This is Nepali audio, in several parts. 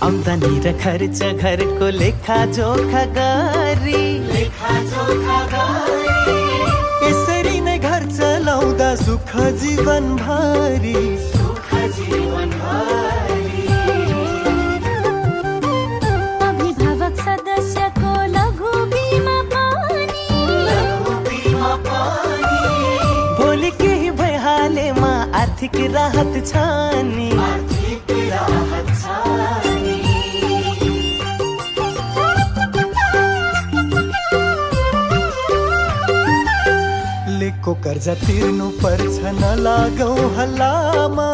आमदानी र खर्च घरको लेखा जोखा गरी यसरी नै घर चलाउँदा सुख जीवन भरि अभिभावक सदस्यको लघु बिमा भोलि केही भइहालेमा आर्थिक राहत छ नि। लेको कर्जा तिर्नु पर्छ नलागौ हल्लामा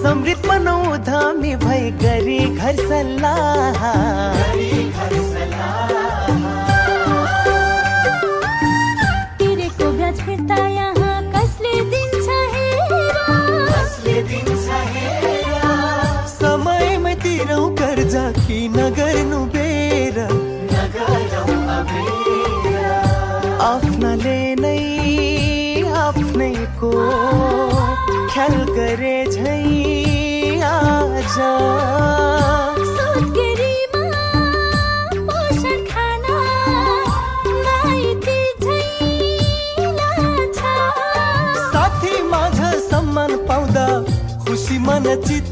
समृद्ध बनाऊ धामी भई गरी घर सल्लाह तिरेको ब्याज फिर्ता यहाँ कसले दिन्छ हेरा समयमै तिरौ कर्जा कि नगर्नु बेर आफ्नाले नै आफ्नैको ख्याल गरे झै आज सुत्केरीमा पोषण खाना माइती झै लाछ। साथी माझ सम्मान पाउँदा खुसी मन चित्त